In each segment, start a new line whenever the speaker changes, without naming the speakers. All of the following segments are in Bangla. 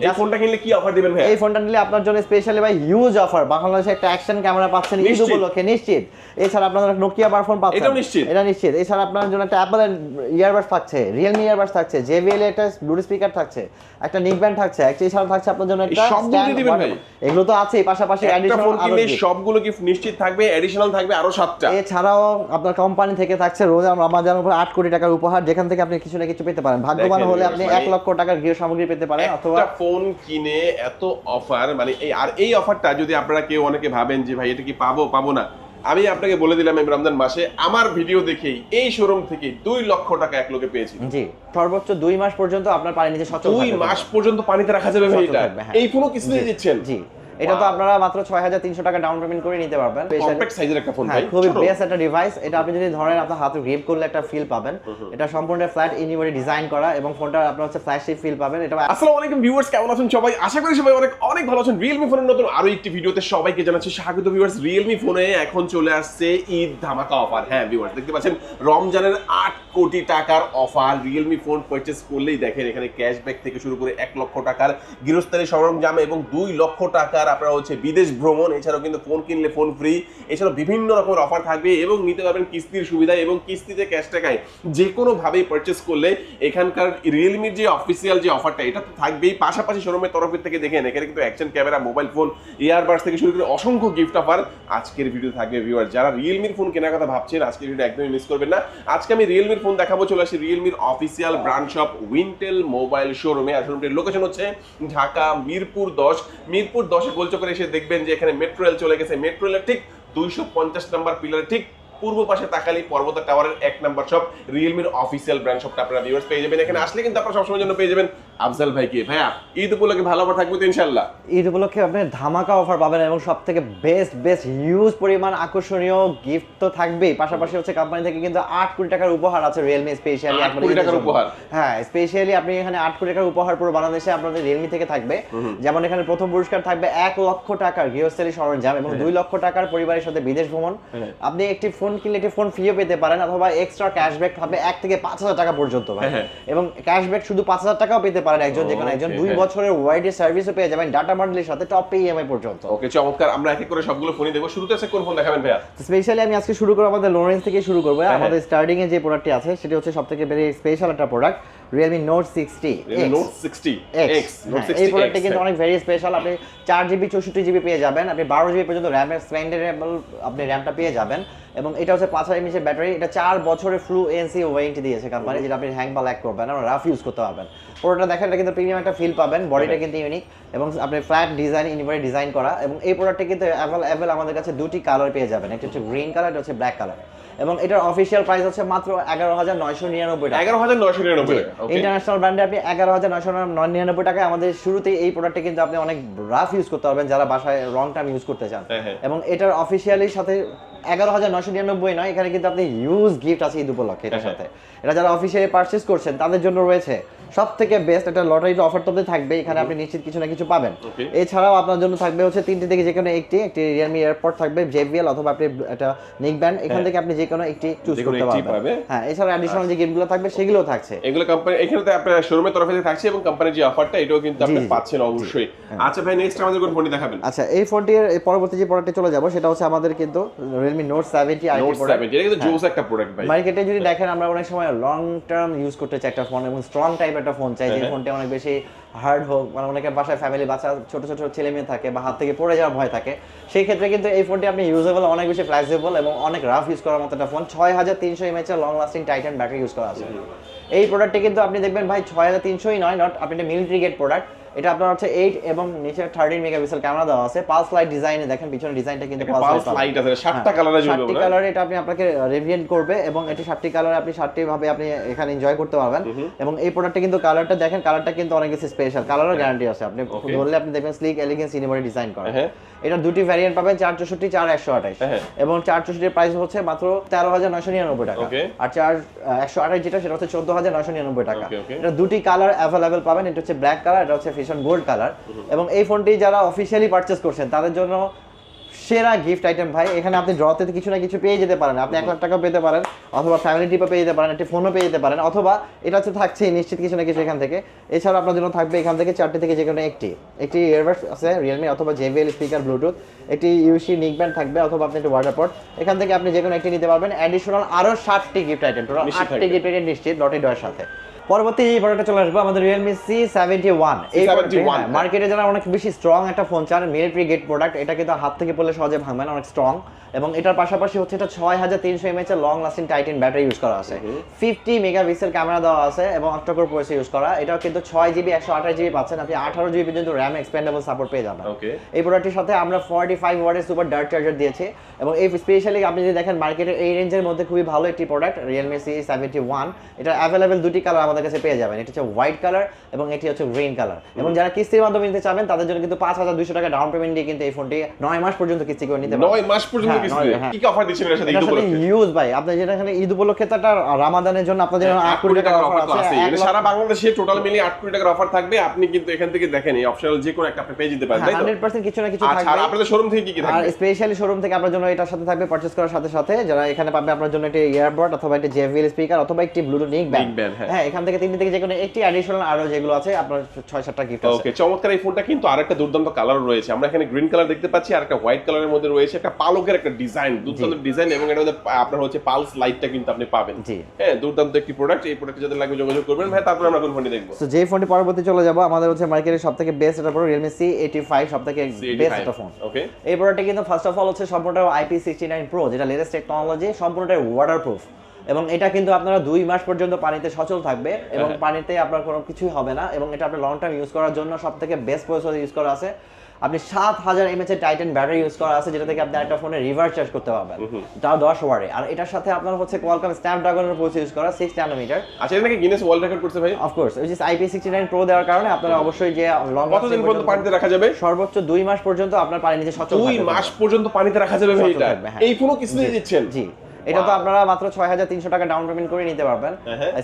এই ফোনটা কিনলে কি অফার দিবেন ভাই?
এই ফোনটা নিলে আপনার জন্য স্পেশালি ভাই হিউজ অফার, বাংলাদেশে একটা অ্যাকশন ক্যামেরা পাচ্ছেন ঈদ উপলক্ষে নিশ্চিত। এছাড়া আপনারা নোকিয়া ফোন পাচ্ছেন,
এটাও নিশ্চিত,
এটা নিশ্চিত। এছাড়া আপনার জন্য একটা অ্যাপল এর ইয়ারবাডস থাকছে, রিয়েলমি ইয়ারবাডস থাকছে, জেবিএল একটা ব্লুটুথ স্পিকার থাকছে, একটা নিক ব্যান্ড থাকছে, এছাড়া থাকছে আপনার জন্য একটা
সবগুলো দিবেন ভাই?
এগুলো তো আছেই, পাশাপাশি
অ্যাডিশনাল ফোন কিনলে সবগুলো কি নিশ্চিত থাকবে, অ্যাডিশনাল থাকবে আরো 7টা।
এছাড়াও আপনার কোম্পানি থেকে থাকছে রমজানের উপর 8 কোটি টাকার উপহার, যেখান থেকে আপনি কিছু না কিছু পেতে পারেন। ভাগ্যবান হলে আপনি 1 লক্ষ টাকার গৃহ সামগ্রী পেতে পারেন। অথবা
একটা ফোন কিনে এত অফার, মানে এই অফারটা যদি আপনারা কেউ অনেকে ভাবেন যে ভাই এটা কি পাবো না, আমি আপনাকে বলে দিলাম এই রমজান মাসে আমার ভিডিও দেখেই এই শোরুম থেকে 2 লক্ষ টাকা এক লোকে পেয়েছি।
জি, সর্বোচ্চ 2 মাস পর্যন্ত আপনার পানি নিচে সচল থাকবে।
2 মাস পর্যন্ত পানিতে রাখা যাবে ভাই এটা? এই ফোনও কিছু দিয়ে দিচ্ছেন?
জি, এটা তো আপনারা মাত্র 6300 টাকা ডাউন পেমেন্ট করে নিতে পারবেন।
কম্প্যাক্ট সাইজের একটা ফোন ভাই,
খুবই বেস্ট একটা ডিভাইস। এটা আপনি যদি ধরেন আপনার হাতে গ্রিপ করলে একটা ফিল পাবেন। এটা সম্পূর্ণ ফ্ল্যাট ইউনিভার্সিটি ডিজাইন করা এবং ফোনটা আপনার হচ্ছে ফ্ল্যাশি ফিল পাবেন। এটা
আসসালামু আলাইকুম ভিউয়ার্স, কেমন আছেন সবাই? আশা করি সবাই অনেক ভালো আছেন। Realme ফোনের নতুন আরো একটি ভিডিওতে সবাইকে জানাচ্ছি স্বাগত ভিউয়ার্স। Realme ফোনে এখন চলে আসছে ঈদ ধামাকা অফার। হ্যাঁ ভিউয়ার্স, দেখতে পাচ্ছেন রমজানের 8 কোটি টাকার অফার। Realme ফোন পারচেজ করলেই দেখেন এখানে ক্যাশব্যাক থেকে শুরু করে 1 লক্ষ টাকার গৃহস্থালী সরঞ্জাম এবং 2 লক্ষ টাকার আপনারা হচ্ছে বিদেশ ভ্রমণ। এছাড়াও কিন্তু ফোন কিনলে ফোন ফ্রি, এছাড়াও বিভিন্ন রকমের অফার থাকবে এবং নিতে পারবেন কিস্তির সুবিধা এবং কিস্তিতে ক্যাশ টাকায় যে কোনো ভাবেই পারচেজ করলে এখানকার রিয়েলমির যে অফিসিয়াল যে অফারটা এটা তো থাকবেই। পাশাপাশি শোরুমের তরফের থেকে দেখেন এখানে কিন্তু action camera, mobile phone, earbuds থেকে শুরু করে অসংখ্য গিফট অফার আজকের ভিডিও থাকবে। ভিউয়ার যারা রিয়েলমির ফোন কেনার কথা ভাবছেন আজকের ভিডিও একদমই মিস করবেন না। আজকে আমি রিয়েলমির ফোন দেখাবো, চলে আসি রিয়েলমির অফিসিয়াল ব্রাঞ্চ শপ উইন্টেল মোবাইল শোরুমে। আর শোরুমটির লোকেশন হচ্ছে ঢাকা মিরপুর 10। মিরপুর 10-এ গোলচক্করে এসে দেখবেন যে এখানে মেট্রো রেল চলে গেছে। মেট্রো রেলের ঠিক 250 নম্বর পিলারের ঠিক পূর্ব পাশে তাকালি পর্বতা টাওয়ারের 1 নম্বর শপ রিয়েলমির অফিসিয়াল ব্র্যান্ড শপটা আপনারা ভিউয়ার্স পেয়ে যাবেন। এখানে আসলে কিন্তু আপনারা সবসময়ের জন্য পেয়ে যাবেন আফজাল ভাইকে। ভাইয়া ঈদ উপলক্ষে ভালো অফার থাকবে তো ইনশাআল্লাহ?
ঈদ উপলক্ষে আপনি ধামাকা অফার পাবেন এবং সবথেকে বেস্ট হিউজ পরিমাণ আকর্ষণীয় গিফট তো থাকবেই। পাশাপাশি হচ্ছে কোম্পানি থেকে কিন্তু 8 কোটি টাকার উপহার আছে রিয়েলমি স্পেশালি।
8 কোটি টাকার উপহার?
হ্যাঁ, স্পেশালি আপনি এখানে 8 কোটি টাকার উপহার পুরো বাংলাদেশে আপনাদের রিয়েলমি থেকে থাকবে। যেমন এখানে প্রথম পুরস্কার থাকবে 1 লক্ষ টাকার গৃহস্থালী সরঞ্জাম এবং 2 লক্ষ টাকার পরিবারের সাথে বিদেশ ভ্রমণ। আপনি একটি ফোন কিনলে একটি ফোন ফ্রিও পেতে পারেন অথবা এক্সট্রা ক্যাশব্যাক হবে 1 থেকে 5000 টাকা পর্যন্ত ভাই। এবং ক্যাশব্যাক শুধু 5000 টাকাও পেতে পারেন একজন, যে কোনো একজন। 2 বছরের ওয়ারেন্টি সার্ভিসও পেয়ে যাবেন ডাটা বান্ডেলের সাথে টপ ইএমআই পর্যন্ত।
ওকে, চমৎকার। আমরা এক এক করে সবগুলো ফোনই দেখব। শুরুতে আছে কোন ফোন দেখাবেন ভাইয়া?
স্পেশালি আমি আজকে শুরু করব আমাদের লো রেঞ্জ থেকে শুরু করব। আমাদের স্টার্টিং এ যে প্রোডাক্টটি আছে সেটা হচ্ছে সবথেকে বেশি স্পেশাল একটা product, Realme Note 60
Note 60X।
এই প্রোডাক্টটি কিন্তু অনেক ভেরি স্পেশাল। আপনি 4GB 64GB পেয়ে যাবেন, আপনি 12GB পর্যন্ত র্যাম এক্সপেন্ডেবল আপনি র্যামটা পেয়ে যাবেন এবং এটা হচ্ছে 5000 mAh এর ব্যাটারি। এটা 4 বছরের ফুল এনসি ওয়ারেন্টি দিয়েছে কোম্পানি, যেটা আপনি হ্যাং বা ল্যাগ করবেন না, রাফ ইউজ করতে পারবেন। পুরোটা দেখেন এটা কিন্তু প্রিমিয়াম একটা ফিল পাবেন, বডিটা কিন্তু ইউনিক এবং আপনি ফ্ল্যাট ডিজাইন ইউনিভার্সিটি ডিজাইন করা। এবং এই প্রোডাক্টটা কিন্তু অ্যাভেলেবল আমাদের কাছে 2টি কালার পেয়ে যাবেন, একটা হচ্ছে গ্রিন কালার, একটা হচ্ছে ব্ল্যাক কালার। এবং এটার অফিশিয়াল প্রাইস হচ্ছে মাত্র 11999 টাকা।
11999।
ইন্টারন্যাশনাল ব্র্যান্ডে আপনি 11999 টাকায় আমাদের শুরুতেই এই প্রোডাক্টটা কিন্তু আপনি অনেক রাফ ইউজ করতে পারবেন যারা বাসায় লং টার্ম ইউজ করতে চান। এবং এটার অফিশিয়ালি সাথে 11999 নয়, এখানে কিন্তু আপনি হিউজ গিফট আছে ঈদ উপলক্ষে এটার সাথে। এটা যারা অফিসিয়ালি পারচেজ করছেন তাদের জন্য রয়েছে সবথেকে বেস্ট একটা লটারির অফার তো থাকবে। এখানে আপনি নিশ্চিত কিছু না কিছু পাবেন। এছাড়াও আপনার জন্য থাকবে হচ্ছে 3টি থেকে যে কোনো একটি Realme এয়ারপড থাকবে, JBL অথবা আপনি একটা নিক ব্যান্ড, এখান থেকে আপনি যে কোনো একটি চুজ করতে পারবেন। হ্যাঁ, এছাড়া অ্যাডিশনাল যে গিফটগুলো থাকবে সেগুলোও থাকছে।
এগুলো কোম্পানি এখানে তো আপনার শোরুমের তরফ থেকে থাকছে এবং কোম্পানির যে অফারটা এটাও কিন্তু আপনি পাচ্ছেন অবশ্যই। আচ্ছা ভাই, নেক্সট আমাদের কোন ফোনটি দেখাবেন?
আচ্ছা, এই ফোনটির পরবর্তী যে প্রোডাক্টে চলে যাব সেটা হচ্ছে আমাদের কিন্তু Realme Note 70 আইটি প্রোডাক্ট।
এটা কিন্তু জোস একটা প্রোডাক্ট ভাই।
মার্কেটে যদি দেখেন আমরা অনেক সময় লং টার্ম ইউজ করতে চাই একটা ফোন এবং স্ট্রং টাইপ একটা ফোন চাই, যে ফোনটা অনেক বেশি হার্ড হোক, মানে অনেকের বাসায় ফ্যামিলি বাচ্চা ছোট ছেলে মেয়ে থাকে বা হাত থেকে পড়ে যাওয়ার ভয় থাকে, সেই ক্ষেত্রে কিন্তু এই ফোনটি আপনি ইউজেবল, অনেক বেশি ফ্লেক্সিবল এবং অনেক রাফ ইউজ করার মতো একটা ফোন। 6300 mAh এর long lasting Titan battery use করা আছে। এই প্রোডাক্টটি কিন্তু আপনি দেখবেন ভাই 6300ই নয়, নট আপনি একটা মিলিটারি গ্রেড প্রোডাক্ট। এটা আপনার হচ্ছে 8 এবং নিচে 13 মেগাপিক্সেল ক্যামেরা দেওয়া আছে। পালস লাইট ডিজাইনে দেখেন পিছনের ডিজাইনটা কিন্তু
পালস লাইট আছে, 7টা কালারে জ্বলবে।
7টি কালারে এটা আপনি আপনাকে রেভিয়েন্ট করবে এবং এটি 7টি কালারে আপনি 7টি ভাবে আপনি এখানে এনজয় করতে পারবেন। এবং এই প্রোডাক্টটা কিন্তু কালারটা দেখেন, কালারটা কিন্তু অনেক বেশি স্পেশাল, কালারের গ্যারান্টি আছে। আপনি ধরলে আপনি দেখবেন স্লিক এলিগেন্স ইউনিভার্সিটি ডিজাইন করা। এটা দুটি ভ্যারিয়েন্ট পাবেন, 464, 4128 এবং 464 এর প্রাইস হচ্ছে মাত্র 13999 টাকা। আর 128 যেটা সেটা হচ্ছে 14999 টাকা। এটা দুটি কালার অ্যাভেলেবল পাবেন, এটা হচ্ছে ব্ল্যাক কালার, এটা হচ্ছে ফিশন গোল্ড কালার। এবং এই ফোনটি যারা অফিশিয়ালি পারচেজ করছেন তাদের জন্য সেরা গিফট আইটেম ভাই। এখানে আপনি ড্রতে কিছু না কিছু পেয়ে যেতে পারেন, আপনি 1 লাখ টাকা পেতে পারেন, অথবা ফ্যামিলি ট্রিপও পেয়ে যেতে পারেন, একটা ফোনও পেয়ে যেতে পারেন, অথবা এটা হচ্ছে থাকছে নিশ্চিত কিছু না কিছু এখান থেকে। এছাড়া আপনার জন্য থাকবে এখান থেকে 4টি থেকে যে কোনো একটি ইয়ারবাডস আছে রিয়েলমি অথবা JBL স্পিকার ব্লুটুথ, একটি ইউসি নিক ব্যান্ড থাকবে, অথবা আপনি একটা ওয়াটার পট, এখান থেকে আপনি যে কোনো একটি নিতে পারবেন। অ্যাডিশনাল আরো 7টি গিফট আইটেম, টোটাল 8টি গিফট আইটেম নিশ্চিত লটে ডয়ের সাথে। পরবর্তী এই প্রোডাক্টটা চলে আসবে আমাদের Realme C71। এই মার্কেটে যারা অনেক বেশি স্ট্রং একটা ফোন চান, মিলিটারি গ্রেড প্রোডাক্ট, এটা কিন্তু হাত থেকে পড়লে সহজে ভাঙবে না, অনেক স্ট্রং। এবং এটার পাশাপাশি হচ্ছে এটা 6300 mAh এর long lasting Titan battery use করা আছে, 50 মেগাপিক্সেল ক্যামেরা দেওয়া আছে এবং অক্টাকোর প্রসেসর ইউজ করা। এটাও কিন্তু 6GB 128GB পাচ্ছেন, আপনি 18GB পর্যন্ত RAM এক্সপেন্ডেবল সাপোর্ট পেয়ে যাবেন। এই প্রোডাক্টের সাথে আমরা 45 ওয়াটের সুপার ডার্ট চার্জার দিয়েছি এবং এই স্পেশালি আপনি যদি দেখেন মার্কেটের এই রেঞ্জের মধ্যে খুবই ভালো একটি প্রোডাক্ট Realme C71। এটা অ্যাভেলেবেল দুটি কালার আমাদের কাছে পেয়ে যাবেন, এটা হচ্ছে হোয়াইট কালার এবং এটি হচ্ছে গ্রিন কালার। এবং যারা কিস্তির মাধ্যমে নিতে চাবেন তাদের জন্য কিন্তু 5200 টাকা ডাউন পেমেন্ট দিয়ে কিন্তু এই ফোনটি 9 মাস পর্যন্ত কিস্তি করে নিতে পারবেন।
9 মাস পর্যন্ত কিস্তি? কি কি অফার দিচ্ছেন এর সাথে ঈদ উপলক্ষে?
ইউজ ভাই, আপনি যেটা এখানে ঈদ উপলক্ষে তো একটা রামাদানের জন্য আপনাদের 8 কোটি টাকার অফার আছে।
মানে সারা বাংলাদেশে টোটাল মিলিয়ে 8 কোটি টাকার অফার থাকবে। আপনি কিন্তু এখান থেকে দেখেন এই অপশনাল যে কোনো একটা আপনি পেয়ে যেতে পারেন, তাই তো?
100% কিছু না কিছু থাকবে।
আর আপনাদের শোরুম থেকে কি কি থাকবে?
আর স্পেশালি শোরুম থেকে আপনার জন্য এটার সাথে থাকবে পারচেজ করার সাথে সাথে যারা এখানে পাবে আপনার জন্য একটা ইয়ারবাড অথবা একটা JBL স্পিকার অথবা একটি ব্লুটুথ নিক ব্যান্ড। হ্যাঁ, এখান থেকে তিনটি থেকে যে কোনো একটি অ্যাডিশনাল আরো যেগুলো আছে আপনার 6-7টা গিফট আছে।
ওকে, চমৎকার। এই ফোনটা কিন্তু আরেকটা দুর্দান্ত কালার রয়েছে, আমরা এখানে গ্রিন কালার দেখতে পাচ্ছি, আর একটা হোয়াইট কালারের মধ্যে রয়েছে একটা পালকের একটা ডিজাইন, দুর্দান্ত ডিজাইন, এবং এটা মধ্যে আপনার হচ্ছে পালস লাইটটা কিন্তু আপনি পাবেন। হ্যাঁ, দুর্দান্ত একটি প্রোডাক্ট। এই প্রোডাক্টে যাদের লাগবে যোগাযোগ করবেন ভাই। তারপর আমরা কোন ফোনটি দেখবো?
সো যে ফোনটি পরবর্তী চলে যাব আমাদের হচ্ছে মার্কেটের সবথেকে বেস্ট এটা পড়ো Realme C85, সবথেকে বেস্ট একটা ফোন।
ওকে,
এই প্রোডাক্টটি কিন্তু ফার্স্ট অফ অল হচ্ছে সম্পূর্ণটা IP69 Pro, যেটা লেটেস্ট টেকনোলজি, সম্পূর্ণটাই ওয়াটারপ্রুফ এবং এটা কিন্তু আপনারা 2 মাস পর্যন্ত পানিতে সচল থাকবে এবং পানিতে আপনার কোনো কিছুই হবে না। এবং এটা আপনার লং টাইম ইউজ করার জন্য সবথেকে বেস্ট প্রসেসর ইউজ করা আছে। আপনি 7000 mAh এর টাইটান ব্যাটারি ইউজ করা আছে, যেটা থেকে আপনি একটা ফোনে রিভার্স চার্জ করতে পারবেন, তাও 10 ওয়াটে। আর এটার সাথে আপনার হচ্ছে কোয়ালকম স্ন্যাপড্রাগনের প্রসেসর ইউজ করা 6 ন্যানোমিটার।
আচ্ছা, এটা নাকি গিনেস ওয়ার্ল্ড রেকর্ড করতে ভাই?
Of course, which is IP69 Pro দেওয়ার কারণে আপনারা অবশ্যই যে লং
কতদিন পর্যন্ত পানিতে রাখা যাবে?
সর্বোচ্চ 2 মাস পর্যন্ত আপনার পানি নিচে সচল থাকবে।
2 মাস পর্যন্ত পানিতে রাখা যাবে ভাই এটা? এই ফোনও কিস্তি দিচ্ছেন?
জি, এটা তো আপনারা মাত্র 6300 টাকা ডাউন পেমেন্ট করে নিতে পারবেন,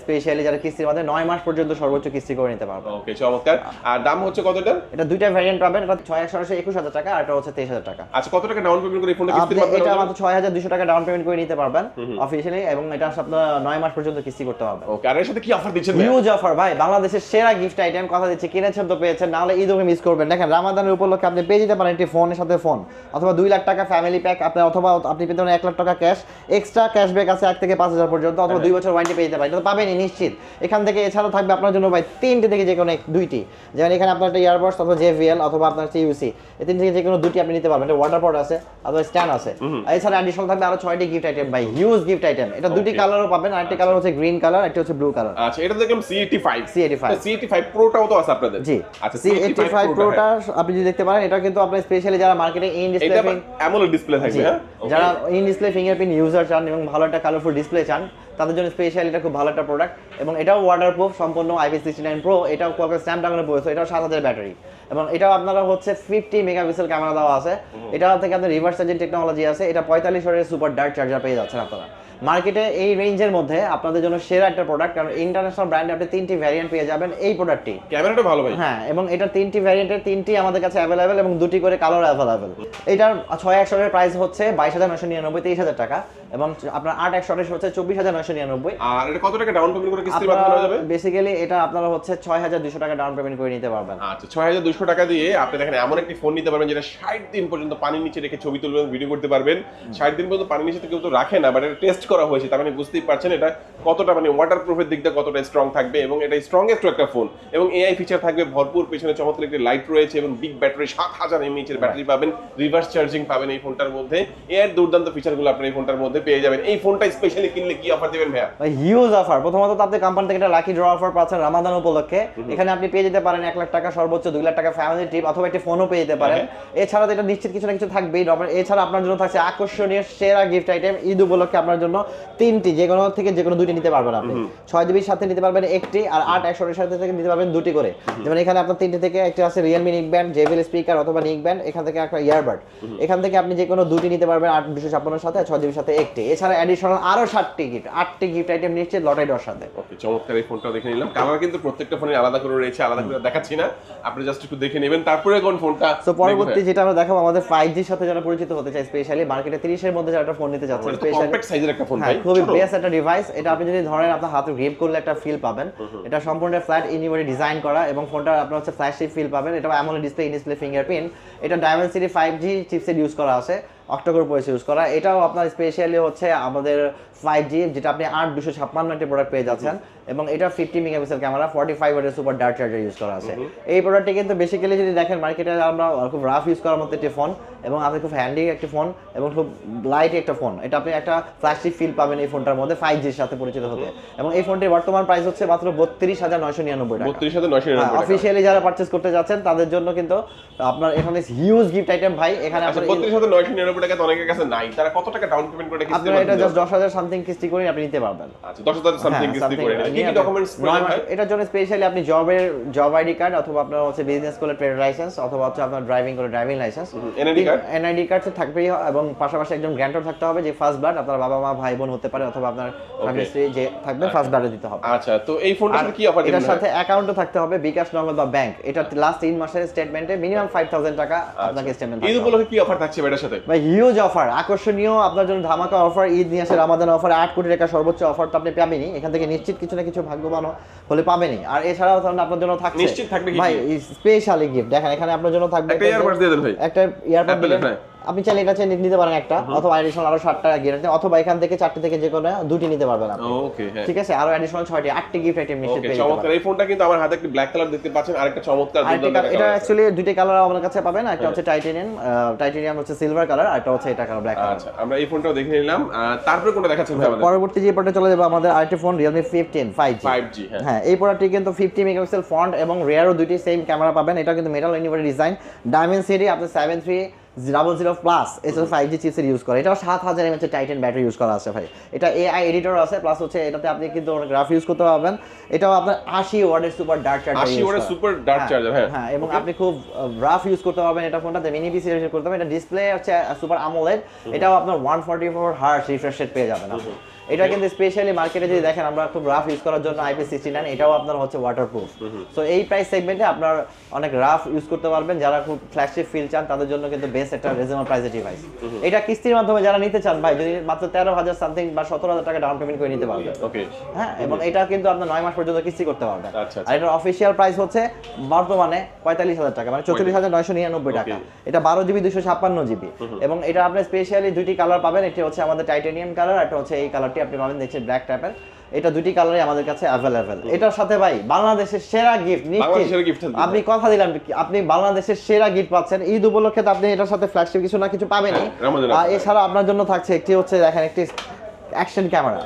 স্পেশালি যারা কিস্তির মধ্যে 9 মাস পর্যন্ত সর্বোচ্চ কিস্তি করে নিতে পারবেন।
ওকে, চমৎকার। আর দাম হচ্ছে কতটা?
এটা দুইটা ভ্যারিয়েন্ট পাবেন, এটা 21000 টাকা আর এটা হচ্ছে 23000 টাকা।
আচ্ছা, কত টাকা ডাউন পেমেন্ট করে এই ফোনটা কিস্তির মাধ্যমে?
এটা মাত্র 6200 টাকা ডাউন পেমেন্ট করে নিতে পারবেন অফিশিয়ালি, এবং এটা আপনারা 9 মাস পর্যন্ত কিস্তি করতে পারবেন।
ওকে, আর এর সাথে কি অফার দিচ্ছেন?
হিউজ অফার ভাই, বাংলাদেশের সেরা গিফট আইটেম, কথা দিচ্ছি কিনেছেন তো পেয়েছেন, না হলে ঈদকে মিস করবেন। দেখেন, রামাদানের উপলক্ষে আপনি পেয়ে যেতে পারেন একটি ফোনের সাথে ফোন, অথবা 2 লাখ টাকা ফ্যামিলি প্যাক, অথবা আপনি পেতে পারেন 1 লাখ টাকা ক্যাশ, এক্সট্রা ক্যাশব্যাক আছে 1 থেকে 5000 পর্যন্ত, অথবা 2 বছর ওয়ারেন্টি পেয়ে যেতে পারেন, এটা তো পাবেনই নিশ্চিত এখান থেকে। এছাড়া থাকবে আপনার জন্য ভাই 3টি থেকে যে কোনো 2টি, যেমন এখানে আপনার একটা ইয়ারবাডস অথবা JBL অথবা আপনার ইউসি, এই 3 থেকে যে কোনো 2টি আপনি নিতে পারবেন। এটা ওয়াটার পট আছে অথবা স্ট্যান্ড আছে। এছাড়া অ্যাডিশনাল থাকবে আরো 6টি গিফট আইটেম ভাই, হিউজ গিফট আইটেম। এটা 2টি কালারও পাবেন, আরেকটি কালার হচ্ছে গ্রিন কালার, একটা হচ্ছে ব্লু কালার।
আচ্ছা, এটা দেখলাম C85 প্রোটাও তো আছে আপনাদের?
জি।
আচ্ছা,
C85 প্রোটা আপনি যদি দেখতে পারেন, এটা কিন্তু আপনি স্পেশালি যারা মার্কেটে ইন ডিসপ্লে
অ্যামোলেড ডিসপ্লে থাকবে, হ্যাঁ,
যারা ইন ডিসপ্লে ফিঙ্গারপ্রিন্ট ইউজার চান এবং ভালো একটা কালারফুল ডিসপ্লে চান, তাদের জন্য স্পেশালি এটা খুব ভালো একটা প্রোডাক্ট। এবং এটাও ওয়াটারপ্রুফ, সম্পূর্ণ IP69 Pro, এটাও কোয়ালকম স্ন্যাপড্রাগনের প্রসেসর, এটাও 7000 ব্যাটারি এবং এটাও আপনারা হচ্ছে 50 মেগাপিক্সেল ক্যামেরা দেওয়া আছে। এটা থেকে আপনার রিভার্স চার্জিং টেকনোলজি আছে। এটা 45 ওয়াটের সুপার ডার্ট চার্জার পেয়ে যাচ্ছেন আপনারা মার্কেটে। এই রেঞ্জের মধ্যে আপনাদের জন্য সেরা একটা প্রোডাক্ট, কারণ ইন্টারন্যাশনাল ব্র্যান্ডে আপনি 3টি ভ্যারিয়েন্ট পেয়ে যাবেন এই প্রোডাক্টটি।
ক্যামেরাটা ভালো ভাই।
হ্যাঁ, এবং এটা 3টি ভ্যারিয়েন্টের 3টি আমাদের কাছে অ্যাভেলেবেল এবং 2টি করে কালার অ্যাভেলেবেল। এটার 6100 এর প্রাইস হচ্ছে 22999, 23000 টাকা, এবং আপনার 8100 হচ্ছে 24999।
আর এটা কত টাকা ডাউন পেমেন্ট করে কিস্তির মাধ্যমে নেওয়া যাবে?
বেসিক্যালি এটা আপনারা হচ্ছে 6200 টাকা ডাউন পেমেন্ট করে নিতে পারবেন।
আচ্ছা, 6200 টাকা দিয়ে আপনি দেখেন এমন একটি ফোন নিতে পারবেন যেটা 60 দিন পর্যন্ত পানির নিচে রেখে ছবি তুলবেন, ভিডিও করতে পারবেন। 60 দিন পর্যন্ত পানির নিচে তো কেউ তো রাখে না, বাট এটা টেস্ট করা হয়েছে, তার মানে বুঝতেই পারছেন এটা কতটা মানে ওয়াটারপ্রুফের দিক দিয়ে কতটা স্ট্রং থাকবে। এবং এটা স্ট্রংগেস্ট একটা ফোন, এবং এআই ফিচার থাকবে ভরপুর, পেছনে চমৎকার একটি লাইট রয়েছে এবং বিগ ব্যাটারি, 7000 mAh এর ব্যাটারি পাবেন, রিভার্স চার্জিং পাবেন এই ফোনটার মধ্যে। এর দুর্দান্ত ফিচারগুলো আপনি এই ফোনটার মধ্যে পেয়ে যাবেন। এই ফোনটা স্পেশালি কিনলে কি অফার দিবেন ভাইয়া?
ভাই হিউজ অফার। প্রথমত তো আপনি কোম্পানি থেকে একটা লাকি ড্র অফার পাচ্ছেন রামাদান উপলক্ষে। এখানে আপনি পেয়ে যেতে পারেন 1 লাখ টাকা, সর্বোচ্চ 2 লাখ টাকা ফ্যামিলি ট্রিপ, অথবা একটা ফোনও পেয়ে যেতে পারেন। এছাড়া তো এটা নিশ্চিত কিছু না কিছু থাকবেই। এছাড়া আপনার জন্য থাকছে আকর্ষণীয় সেরা গিফট আইটেম ঈদ উপলক্ষে আপনার জন্য জন্য 3টি, যে কোনো থেকে যে কোনো 2টি নিতে পারবেন আপনি। 6 জিবির সাথে নিতে পারবেন একটি, আর 8 128 সাথে থেকে নিতে পারবেন 2টি করে। যেমন এখানে আপনার 3টি থেকে একটা আছে Realme নিক ব্যান্ড, JBL স্পিকার অথবা নিক ব্যান্ড, এখান থেকে একটা ইয়ারবাড। এখান থেকে আপনি যে কোনো 2টি নিতে পারবেন 8 256 সাথে, 6 জিবির সাথে একটি। এছাড়া অ্যাডিশনাল আরো 7টি গিফট, 8টি গিফট আইটেম নিচ্ছে লটারি ডর সাথে।
ওকে, চমৎকার। এই ফোনটাও দেখে নিলাম। কালার কিন্তু প্রত্যেকটা ফোনে আলাদা করে রয়েছে, আলাদা করে দেখাচ্ছি না, আপনি জাস্ট একটু দেখে নেবেন। তারপরে কোন ফোনটা?
সো পরবর্তী যেটা আমরা দেখাবো, আমাদের 5G এর সাথে যারা পরিচিত হতে চায়, স্পেশালি মার্কেটে 30 এর মধ্যে যারা একটা ফোন নিতে যাচ্ছে, স্পেশালি
কম্প্যাক্ট সাইজের একটা ফোন ভাই,
খুবই বেস্ট একটা ডিভাইস। এটা আপনি যদি ধরেন আপনার হাতে গ্রিপ করলে একটা ফিল পাবেন। এটা সম্পূর্ণ ফ্ল্যাট ইউনিভার্সি ডিজাইন করা, এবং ফোনটা আপনার হচ্ছে ফ্ল্যাশ ফিল পাবেন। এটা AMOLED display, in display fingerprint. এটা Dimensity 5G চিপসেট ইউজ করা আছে, অক্টোকোর প্রসেসর ইউজ করা। এটাও আপনার স্পেশালি হচ্ছে আমাদের 5G, যেটা আপনি 8 256 একটা প্রোডাক্ট পেয়ে যাচ্ছেন। এবং এটা 50 মেগাপিক্সেল ক্যামেরা, 45 ওয়াটের সুপার ডার্ট চার্জার ইউজ করা আছে। এই প্রোডাক্টটি কিন্তু বেসিক্যালি যদি দেখেন মার্কেটে আমরা খুব রাফ ইউজ করার মতো একটি ফোন, এবং আপনি খুব হ্যান্ডি একটি ফোন, এবং খুব লাইট একটা ফোন। এটা আপনি একটা ফ্ল্যাশি ফিল পাবেন এই ফোনটার মধ্যে 5G এর সাথে পরিচিত হতে। এবং এই ফোনটির বর্তমান প্রাইস হচ্ছে মাত্র 32,999 টাকা।
32,999 টাকা।
অফিশিয়ালি যারা পারচেজ করতে যাচ্ছেন তাদের জন্য কিন্তু আপনার এখানে হিউজ গিফট আইটেম ভাই। এখানে
আচ্ছা,
আপনার
32,999 টাকা তো অনেকের কাছে নাই, তারা কত টাকা ডাউন পেমেন্ট করে কিস্তি
আপনারা এটা জাস্ট 10,000 সামথিং কিস্তি করে আপনি নিতে পারবেন।
আচ্ছা, 10,000 সামথিং কিস্তি করে নিলে কি কি ডকুমেন্টস প্রয়োজন হয়?
এটার জন্য স্পেশালি আপনি জব আইডি কার্ড, অথবা আপনার হচ্ছে বিজনেস করলে ট্রেড লাইসেন্স, অথবা হচ্ছে আপনার ড্রাইভিং করে ড্রাইভিং লাইসেন্স, এনআইডি কার্ড থাকবেই, এবং পাশাপাশি একজন গ্র্যান্টর থাকতে হবে যে ফার্স্ট ব্লাড, আপনার বাবা মা ভাই বোন হতে পারে, অথবা আপনার স্বামী স্ত্রী যে থাকবে ফার্স্ট ব্লাডে দিতে হবে।
আচ্ছা, তো এই ফোনটার সাথে কি অফার দিবেন?
এটার সাথে অ্যাকাউন্টও থাকতে হবে, বিকাশ, নগদ বা ব্যাংক। এটা লাস্ট 3 মাসের স্টেটমেন্টে মিনিমাম 5,000 টাকা আপনাকে স্টেটমেন্ট
ঈদ উপলক্ষে কি অফার থাকছে এটার সাথে?
ভাই হিউজ অফার, আকর্ষণীয় আপনার জন্য ধামাকা অফার। ঈদ নিয়ে আসে, রামাদান অফার, 8 কোটি টাকা সর্বোচ্চ অফার তো আপনি পাবেনই এখান থেকে, নিশ্চিত কিছু না কিছু ভাগ্যবান হলে পাবেনই। আর এছাড়াও ধরুন আপনার জন্য থাকছে
নিশ্চিত থাকবে কি
ভাই স্পেশালি গিফট। দেখেন এখানে আপনার জন্য থাকবে
একটা ইয়ারবাডস দিয়ে দেন ভাই,
একটা ইয়ারবাড দিলেন,
হ্যাঁ।
আপনি চাইলে এটা চাইলে নিতে পারেন একটা, অথবা অ্যাডিশনাল আরো 7টা গিফট, অথবা এখান থেকে 4টি থেকে যে কোনো 2টি নিতে পারবেন আপনি।
ওকে, হ্যাঁ,
ঠিক আছে, আরো অ্যাডিশনাল 6টি 8টি গিফট আইটেম নিশ্চিত পেয়ে যাবেন।
চমৎকার। এই ফোনটা কিন্তু আমার হাতে একটা ব্ল্যাক কালার দেখতে পাচ্ছেন, আরেকটা চমৎকার
এটা অ্যাকচুয়ালি দুইটা কালার আমাদের কাছে পাবেন, একটা হচ্ছে টাইটেনিয়াম হচ্ছে সিলভার কালার, আর একটা হচ্ছে এটা কালার ব্ল্যাক কালার।
আচ্ছা, আমরা এই ফোনটাও দেখে নিলাম। তারপরে কোনটা দেখাচ্ছেন ভাই আমাদের?
পরবর্তী যে প্রোডাক্টে চলে যাবে আমাদের আরেকটি ফোন Realme 15 5G। হ্যাঁ, এই প্রোডাক্টটি কিন্তু 50 মেগাপিক্সেল ফ্রন্ট এবং রিয়ারও দুইটি সেম ক্যামেরা পাবেন। এটা কিন্তু মেটাল ইউনিভার্সি ডিজাইন, Dimensity আপনার 7300+ এছাড়া 5G চিপসের ইউজ করে। এটাও 7000 mAh এর টাইটান ব্যাটারি ইউজ করা আছে ভাই। এটা AI এডিটর আছে, প্লাস হচ্ছে এটাতে আপনি কিন্তু অনেক গ্রাফ ইউজ করতে পারবেন। এটাও আপনার 80 ওয়াটের সুপার ডার্ট চার্জার,
80 ওয়াটের সুপার ডার্ট চার্জার, হ্যাঁ,
হ্যাঁ, এবং আপনি খুব রাফ ইউজ করতে পারবেন এটা ফোনটাতে, মিনি পিসি রিফ্রেশ করতে পারবেন। এটা ডিসপ্লে হচ্ছে সুপার AMOLED, এটাও আপনার 144 হার্জ রিফ্রেশ রেট পেয়ে যাবেন আপনি। এটা কিন্তু স্পেশালি মার্কেটে যদি দেখেন আমরা খুব রাফ ইউজ করার জন্য IP69, এটাও আপনার হচ্ছে ওয়াটারপ্রুফ। সো এই প্রাইস সেগমেন্টে আপনার অনেক রাফ ইউজ করতে পারবেন, যারা খুব ফ্ল্যাগশিপ ফিল চান তাদের জন্য কিন্তু বেস্ট একটা রিজনেবল প্রাইসের ডিভাইস। এটা কিস্তির মাধ্যমে যারা নিতে চান ভাই, যদি মাত্র 13,000 সামথিং বা 17,000 টাকা ডাউন পেমেন্ট করে নিতে পারবেন।
ওকে,
হ্যাঁ, এবং এটা কিন্তু আপনার 9 মাস পর্যন্ত কিস্তি করতে পারবেন।
আচ্ছা,
আর এটার অফিশিয়াল প্রাইস হচ্ছে বর্তমানে 45,000 টাকা, মানে 44,999 টাকা। এটা 12GB 256GB, এবং এটা আপনি স্পেশালি দুইটি কালার পাবেন। এটা হচ্ছে আমাদের টাইটানিয়াম কালার, আর এটা হচ্ছে এই কালারটি আপনি পাবেন দেখছেন ব্ল্যাক টাইপের। এটা দুটি কালারই আমাদের কাছে অ্যাভেলেবেল। এটার সাথে ভাই বাংলাদেশের সেরা গিফট নিশ্চিত, আপনি কথা দিলাম আপনি বাংলাদেশের সেরা গিফট পাচ্ছেন ঈদ উপলক্ষে। তো আপনি এটার সাথে ফ্ল্যাগশিপ কিছু না কিছু পাবেনই। আর এছাড়া আপনার জন্য থাকছে একটি হচ্ছে দেখেন একটি অ্যাকশন ক্যামেরা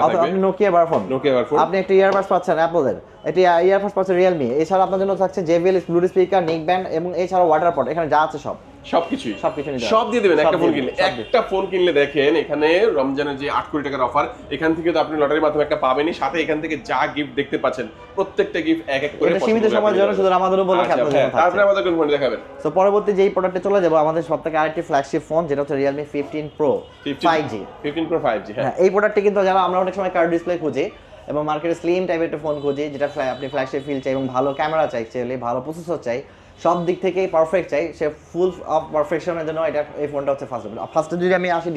থাকবে, আপনি নোকিয়া বারফোন, আপনি একটা ইয়ারবাডস পাচ্ছেন অ্যাপলের, এটি ইয়ারবাডস পাচ্ছেন রিয়েলমি। এছাড়া আপনার জন্য থাকছে JBL ব্লুটুথ স্পিকার, নিক ব্যান্ড, এবং এছাড়া ওয়াটার পট। এখানে যা আছে
সবকিছু
নিতে
সব দিয়ে দিবেন একটা ফোন কিনলে। একটা ফোন কিনলে দেখেন এখানে রমজানের যে 8 কোটি টাকার অফার, এখান থেকে তো আপনি লটারির মাধ্যমে একটা পাবেনই, সাথে এখান থেকে যা গিফট দেখতে পাচ্ছেন প্রত্যেকটা গিফট এক এক করে
সীমিত সময়ের জন্য শুধু আমাদের উপলক্ষে আপনাদের জন্য থাকছে।
তারপরে আমাদের কোন ফোন দেখাবেন?
সো পরবর্তী যেই প্রোডাক্টে চলে যাব আমাদের সবথেকে আরেকটি ফ্ল্যাগশিপ ফোন, যেটা হচ্ছে Realme 15 Pro 5G।
15 Pro 5G,
হ্যাঁ, এই প্রোডাক্টটি কিন্তু যারা আমরা অনেক সময় কার্ড ডিসপ্লে খুঁজি এবং মার্কেটে স্লিম টাইপের একটা ফোন খুঁজি, যেটা আপনি ফ্ল্যাগশিপ ফিল চাই এবং ভালো ক্যামেরা চাই, ভালো প্রসেসর চাই, সব দিক থেকেই পারফেক্ট চাই, সে ফুল অফ পারফেকশনের জন্য এটা এই ফোনটা হচ্ছে ফার্স্টে যদি আমি আসি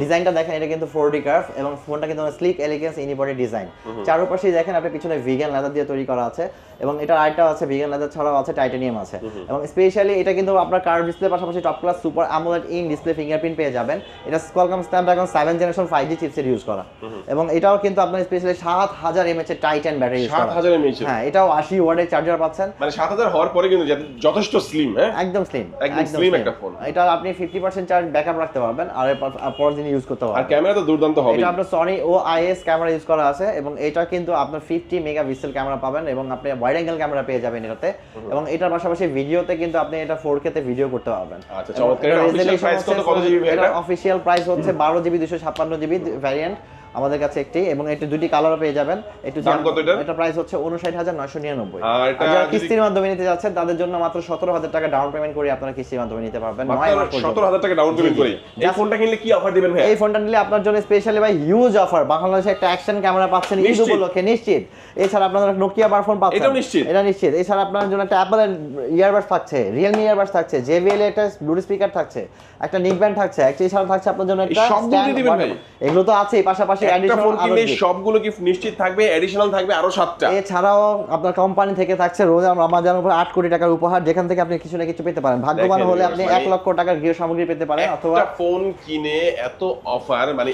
ডিজাইনটা দেখেন, এটা কিন্তু 4D কার্ভ, এবং ফোনটা কিন্তু স্লিক এলিগেন্স ইউনিবডি ডিজাইন। চারপাশেই দেখেন আপনি পিছনে ভিগান লেদার দিয়ে তৈরি করা আছে, এবং এটা আরেকটা আছে ভিগান লেদার ছাড়াও আছে টাইটানিয়াম আছে। এবং স্পেশালি এটা কিন্তু আপনার কার্ভ ডিসপ্লের পাশাপাশি top class super AMOLED in display fingerprint পেয়ে যাবেন। এটা Qualcomm Snapdragon 7 generation 5G chipset use করা, এবং এটাও কিন্তু আপনার স্পেশালি 7000 mAh এর টাইটান ব্যাটারি ইউজ করা।
7000 mAh,
হ্যাঁ, এটাও 80 ওয়াটের চার্জার পাচ্ছেন,
মানে 7000 হওয়ার পরে কিন্তু যথেষ্ট স্লিম, হ্যাঁ
একদম স্লিম,
একদম স্লিম একটা ফোন।
এটা আপনি 50% চার্জ ব্যাকআপ রাখতে পারবেন আর পরের দিন ইউজ করতে
আর
পারবেন।
ক্যামেরা তো দুর্দান্ত হবে।
এটা আপনার সনি OIS ক্যামেরা ইউজ করা আছে এবং এটা কিন্তু আপনার 50 মেগাপিক্সেল ক্যামেরা পাবেন এবং আপনি ওয়াইড অ্যাঙ্গেল ক্যামেরা পেয়ে যাবেন এটাতে, এবং এটার পাশাপাশি ভিডিওতে কিন্তু আপনি এটা 4K তে ভিডিও করতে পারবেন।
আচ্ছা চমৎকার। এর অফিশিয়াল প্রাইস কত জিবি
এটা
এটা?
অফিশিয়াল প্রাইস হচ্ছে 12GB 256GB ভ্যারিয়েন্ট আমাদের কাছে একটি, এবং একটু দুটি কালারও পেয়ে যাবেন।
দাম কত এটার?
এটা প্রাইস হচ্ছে 59,999।
আর এটা
যারা
যদি
কিস্তির মাধ্যমে নিতে যাচ্ছেন তাদের জন্য মাত্র 17,000 টাকা ডাউন পেমেন্ট করে আপনারা কিস্তির মাধ্যমে নিতে পারবেন 9 মাস পর্যন্ত।
17,000 টাকা ডাউন পেমেন্ট করে এই ফোনটা কিনলে কি অফার দিবেন ভাই?
এই ফোনটা নিলে আপনার জন্য স্পেশালি ভাই হিউজ অফার, বাংলাদেশে একটা অ্যাকশন ক্যামেরা পাচ্ছেন ঈদ
নিশ্চিত?
উপলক্ষে নিশ্চিত। এছাড়া আপনারা নোকিয়া বার ফোন পাচ্ছেন,
এটাও নিশ্চিত?
এটা নিশ্চিত। এছাড়া আপনার জন্য একটা অ্যাপল এর ইয়ারবাডস থাকছে, রিয়েলমি ইয়ারবাডস থাকছে, JBL এর একটা ব্লুটুথ স্পিকার থাকছে, একটা নিক ব্যান্ড থাকছে, এছাড়া থাকছে আপনার জন্য একটা
সবগুলো দিয়ে দিবেন ভাই?
এগুলো তো আছেই, পাশাপাশি
একটা
অ্যাডিশনাল
ফোন কিনলে সবগুলো কি নিশ্চিত থাকবে? এডিশনাল থাকবে আরো 7টা।
এছাড়াও আপনার কোম্পানি থেকে থাকছে রমজান উপর 8 কোটি টাকার উপহার, যেখান থেকে আপনি কিছু না কিছু পেতে পারেন। ভাগ্যবান
দেখেন
হলে আপনি
মানে
1 লক্ষ টাকার গৃহ সামগ্রী পেতে পারেন, অথবা
একটা ফোন কিনে এত অফার, মানে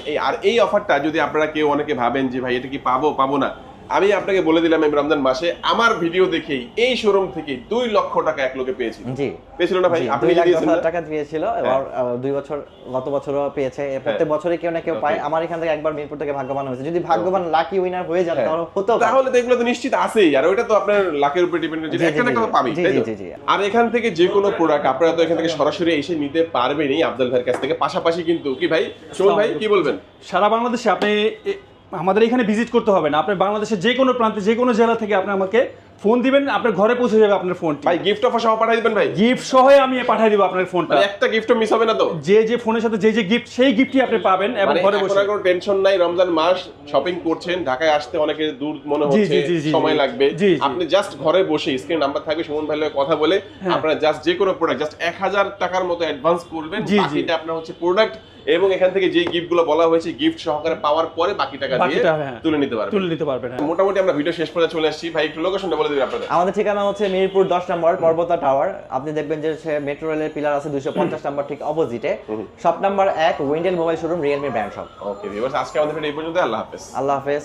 এই অফারটা যদি আপনারা কেউ অনেকে ভাবেন যে ভাই এটা কি পাবো না, আমি আপনাকে বলে দিলাম এই রমজান মাসে আমার ভিডিও দেখেই এই শোরুম থেকে 2 লক্ষ টাকা এক লোকে পেয়েছিল।
জি
পেয়েছিল না ভাই? আপনি
2,10,000 টাকা দিয়েছিল এবং 2 বছর গত বছরও পেয়েছে। প্রত্যেক বছরই কেউ না কেউ পায়। আমার এখান থেকে একবার মিরপুর থেকে ভাগ্যবান হয়েছে। যদি ভাগ্যবান লাকি উইনার হয়ে যান তাহলে হতো,
তাহলে তো এগুলো তো নিশ্চিত আছেই, আর ওইটা তো আপনার লাখের উপর ডিপেন্ড করে, একটা টাকা তো পাবেই, তাই তো? আর এখান থেকে যে কোনো প্রোডাক্ট আপনারা তো এখান থেকে সরাসরি এসে নিতে পারবেনই আফজাল ভাইয়ের কাছ থেকে। পাশাপাশি কিন্তু কি ভাই সুমন ভাই কি বলবেন?
সারা বাংলাদেশে আপনি আমাদের এখানে ভিজিট করতে হবে না, আপনি বাংলাদেশের যে কোনো প্রান্তে যে কোনো জেলা থেকে আপনি আমাকে ফোন দিবেন, আপনার ঘরে পৌঁছে যাবে আপনার ফোনটি।
ভাই গিফট অফার সহ পাঠিয়ে দিবেন ভাই?
গিফট সহ আমি পাঠিয়ে দিব আপনার ফোনটা,
মানে একটা গিফটও মিস হবে না তো?
যে ফোনের সাথে যে গিফট সেই গিফটই আপনি পাবেন এবং
মানে
ঘরে
এখন
বসে।
আর কোনো টেনশন নাই, রমজান মাস শপিং করছেন, ঢাকায় আসতে অনেকে দূর মনে হচ্ছে, সময় লাগবে, আপনি জাস্ট ঘরে বসে স্ক্রিন নাম্বার থাকবে, সুমন ভাইয়ের লগে কথা বলে আপনারা জাস্ট যে কোনো প্রোডাক্ট জাস্ট 1000 টাকার মতো অ্যাডভান্স করবেন, বাকিটা আপনার হচ্ছে প্রোডাক্ট এবং এখান থেকে যে গিফটগুলো বলা হয়েছে গিফট সহকারে পাওয়ার পরে বাকি টাকা দিয়ে তুলে নিতে পারবেন। মোটামুটি আমরা ভিডিও শেষ পর্যন্ত চলে আসছি। ভাই একটু লোকেশনটা বলে দিবেন আপনাদের?
আমাদের ঠিকানা হচ্ছে মিরপুর 10 নম্বর পর্বতা টাওয়ার। আপনি দেখবেন যে মেট্রো রেলের পিলার আছে 250 নম্বর ঠিক অপোজিটে, shop number 1 Windel mobile showroom, Realme brand shop.
Okay viewers, আজকে আমাদের ভিডিও এই পর্যন্ত। আল্লাহ হাফেজ।
আল্লাহ হাফেজ।